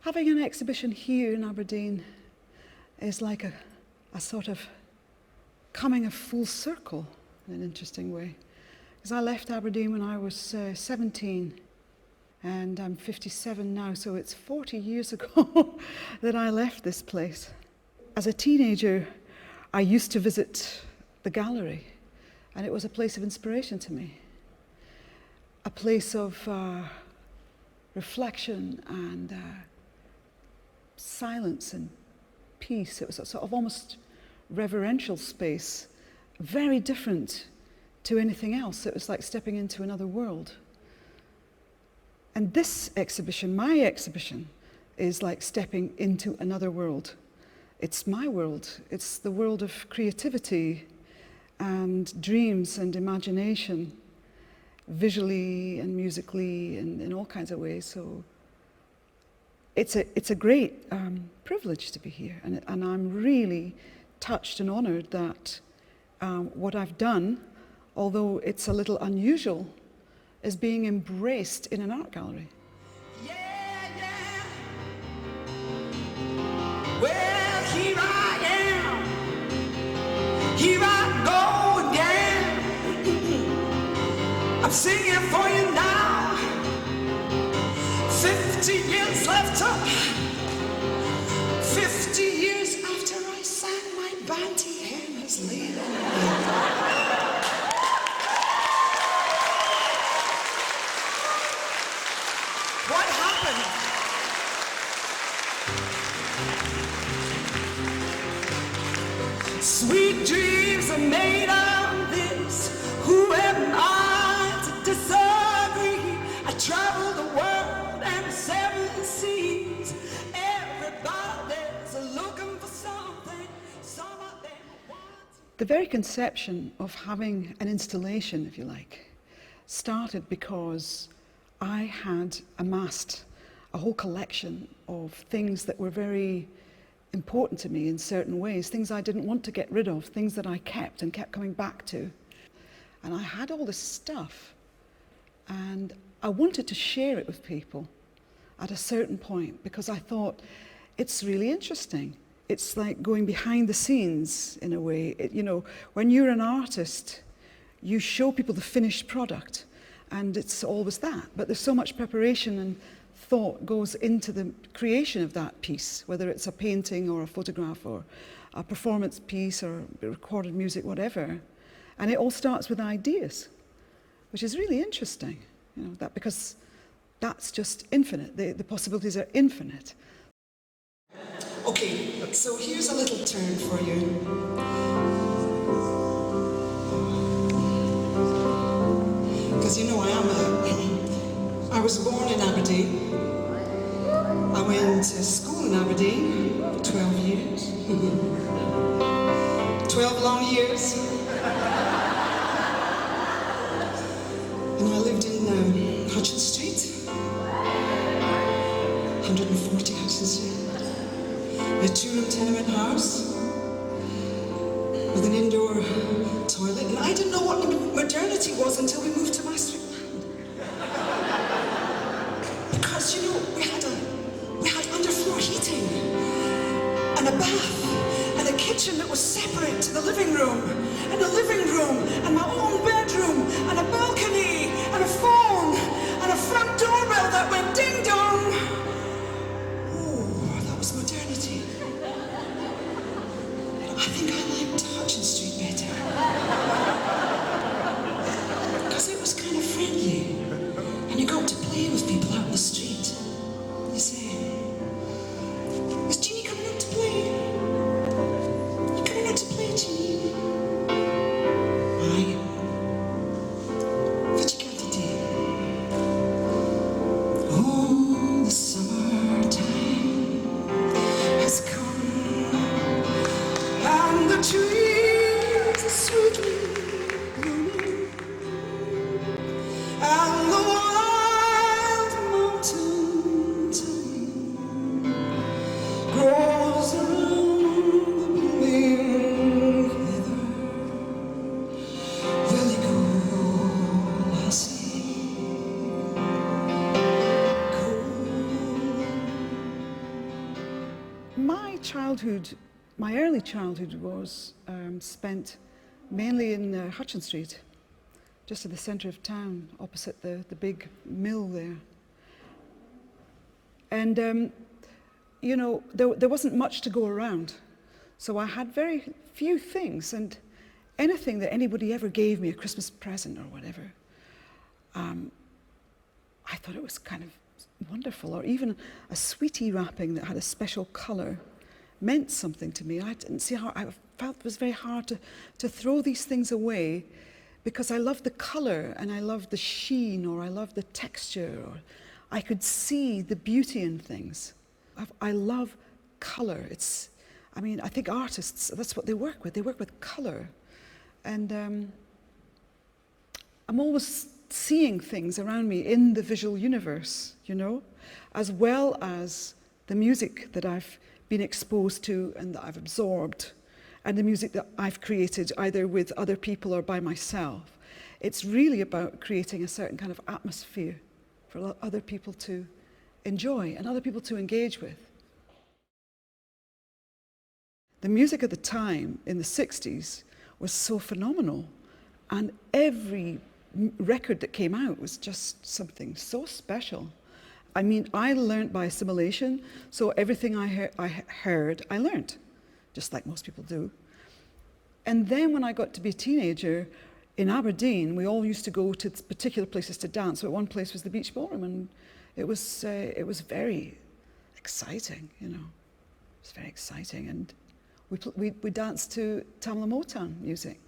Having an exhibition here in Aberdeen is like a sort of coming a full circle in an interesting way. Because I left Aberdeen when I was 17, and I'm 57 now, so it's 40 years ago that I left this place. As a teenager, I used to visit the gallery, and it was a place of inspiration to me. A place of reflection and silence and peace. It was a sort of almost reverential space, very different to anything else. It was like stepping into another world. And this exhibition, my exhibition, is like stepping into another world. It's my world. It's the world of creativity and dreams and imagination, visually and musically and in all kinds of ways. So it's a great privilege to be here, and I'm really touched and honoured that what I've done, although it's a little unusual, is being embraced in an art gallery. Yeah, yeah. Well, here I am. Here I go again. I'm singing for you now. 50 years left up. 50 years after I sang my banty hymn has laid on me. What happened? Sweet dreams are made of this. Who am I to disagree? I travel the world and the seven seas. Everybody's looking for something. Some of them want. The very conception of having an installation, if you like, started because I had amassed a whole collection of things that were very important to me in certain ways, things I didn't want to get rid of, things that I kept and kept coming back to. And I had all this stuff, and I wanted to share it with people at a certain point because I thought it's really interesting. It's like going behind the scenes in a way. You know, when you're an artist, you show people the finished product, and it's always that. But there's so much preparation and thought goes into the creation of that piece, whether it's a painting or a photograph or a performance piece or recorded music, whatever. And it all starts with ideas, which is really interesting, you know, that because that's just infinite. The possibilities are infinite. Okay, so here's a little tune for you. Because you know I was born in Aberdeen. I went to school in Aberdeen for 12 years. 12 long years. And I lived in Hutchins Street. 140 Hutchins Street. A two-room tenement house with an indoor toilet. And I didn't know what modernity was until we moved to Maastricht. Because, you know, we had underfloor heating and a bath and a kitchen that was separate to the living room and a living room and my own bedroom and a balcony and a phone and a front doorbell that went ding dong. Oh, that was modernity. I think I liked Hutchins Street better because it was kind of friendly and you got to play with people out in the street. You say, is Jeannie coming out to play? You coming out to play, Jeannie? Aye. What you got to do? Oh, my childhood, my early childhood was spent mainly in Hutchin Street, just in the centre of town, opposite the big mill there. And, you know, there wasn't much to go around. So I had very few things, and anything that anybody ever gave me, a Christmas present or whatever, I thought it was kind of wonderful. Or even a sweetie wrapping that had a special colour meant something to me. I didn't see how, I felt it was very hard to throw these things away, because I loved the colour and I loved the sheen, or I loved the texture, or I could see the beauty in things. I love colour. I mean, I think artists, that's what they work with. They work with colour. And I'm always seeing things around me in the visual universe, you know, as well as the music that I've been exposed to and that I've absorbed, and the music that I've created either with other people or by myself. It's really about creating a certain kind of atmosphere for other people to enjoy and other people to engage with. The music at the time, in the 60s, was so phenomenal, and every record that came out was just something so special. I mean, I learned by assimilation, so everything I heard, I learned, just like most people do. And then when I got to be a teenager, in Aberdeen, we all used to go to particular places to dance. So one place was the Beach Ballroom, and it was very exciting, you know. It was very exciting, and we danced to Tamla Motown music,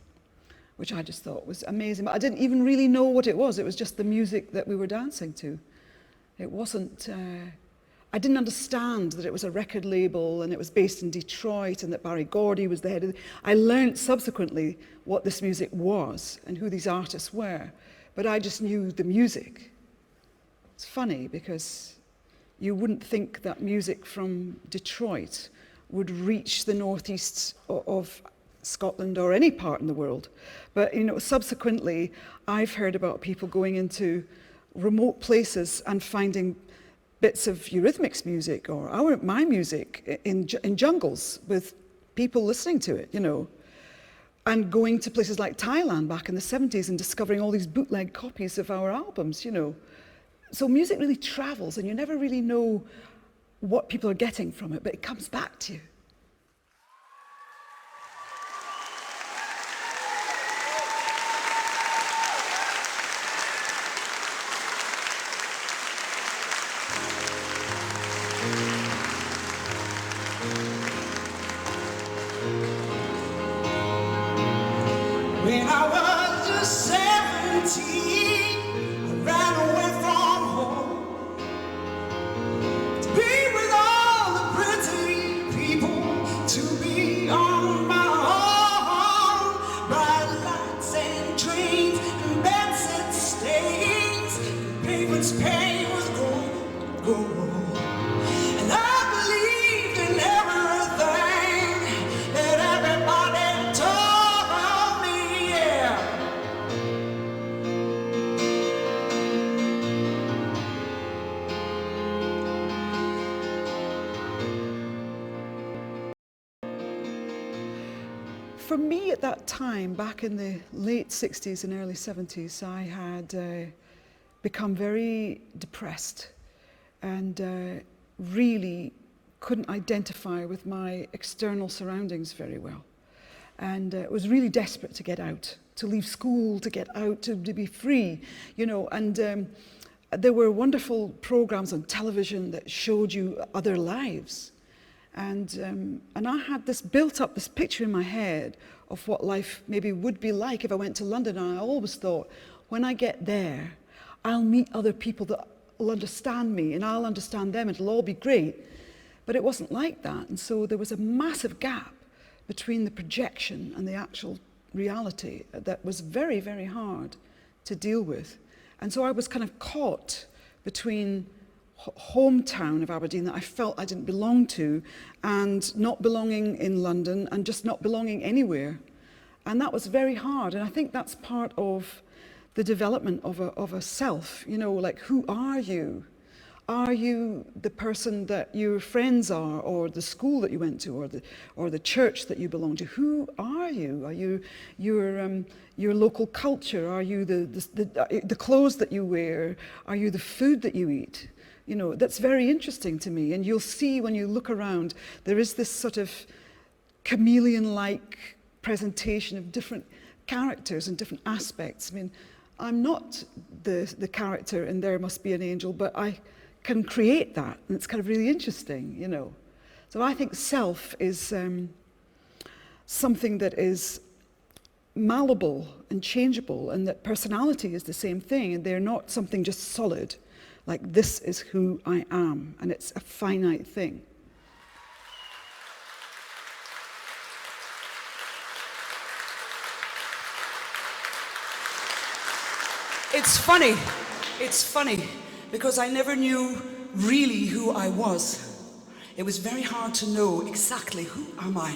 which I just thought was amazing. But I didn't even really know what it was. It was just the music that we were dancing to. It wasn't, I didn't understand that it was a record label and it was based in Detroit and that Barry Gordy was the head of it. I learned subsequently what this music was and who these artists were, but I just knew the music. It's funny because you wouldn't think that music from Detroit would reach the northeast of Scotland or any part in the world. But, you know, subsequently, I've heard about people going into remote places and finding bits of Eurythmics music or my music in jungles with people listening to it, you know, and going to places like Thailand back in the 70s and discovering all these bootleg copies of our albums, you know. So music really travels, and you never really know what people are getting from it, but it comes back to you. When I was just 17, I ran away from home to be with all the pretty people, to be on my own. Bright lights and trains and beds and stains, the pavement's pain was gold, gold. And I believed in everything that everybody told me, yeah. For me at that time, back in the late 60s and early 70s, I had become very depressed and really couldn't identify with my external surroundings very well. And was really desperate to get out, to leave school, to get out, to be free, you know. And there were wonderful programs on television that showed you other lives. And I had built up this picture in my head of what life maybe would be like if I went to London. And I always thought, when I get there, I'll meet other people that will understand me and I'll understand them. It'll all be great. But it wasn't like that. And so there was a massive gap between the projection and the actual reality that was very, very hard to deal with. And so I was kind of caught between hometown of Aberdeen that I felt I didn't belong to, and not belonging in London, and just not belonging anywhere. And that was very hard. And I think that's part of the development of a self, you know, like, who are you? Are you the person that your friends are, or the school that you went to, or the church that you belong to? Who are you? Are you your local culture? Are you the clothes that you wear? Are you the food that you eat? You know, that's very interesting to me. And you'll see when you look around, there is this sort of chameleon-like presentation of different characters and different aspects. I mean, I'm not the character in There Must Be an Angel, but I can create that, and it's kind of really interesting, you know. So I think self is something that is malleable and changeable, and that personality is the same thing, and they're not something just solid, like this is who I am, and it's a finite thing. It's funny, because I never knew really who I was. It was very hard to know exactly who am I.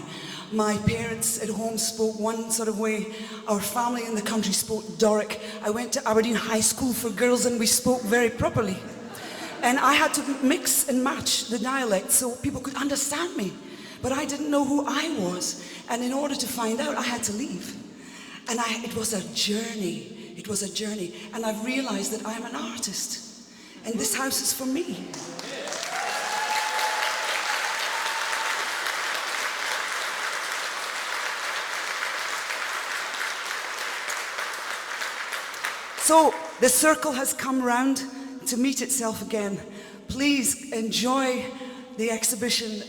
My parents at home spoke one sort of way. Our family in the country spoke Doric. I went to Aberdeen High School for girls and we spoke very properly. And I had to mix and match the dialect so people could understand me. But I didn't know who I was. And in order to find out, I had to leave. And it was a journey. It was a journey. And I've realized that I'm an artist. And this house is for me. So the circle has come round to meet itself again. Please enjoy the exhibition.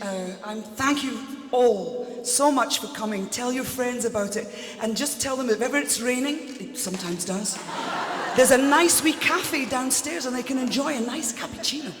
Thank you all so much for coming. Tell your friends about it. And just tell them if ever it's raining, it sometimes does, there's a nice wee cafe downstairs and they can enjoy a nice cappuccino.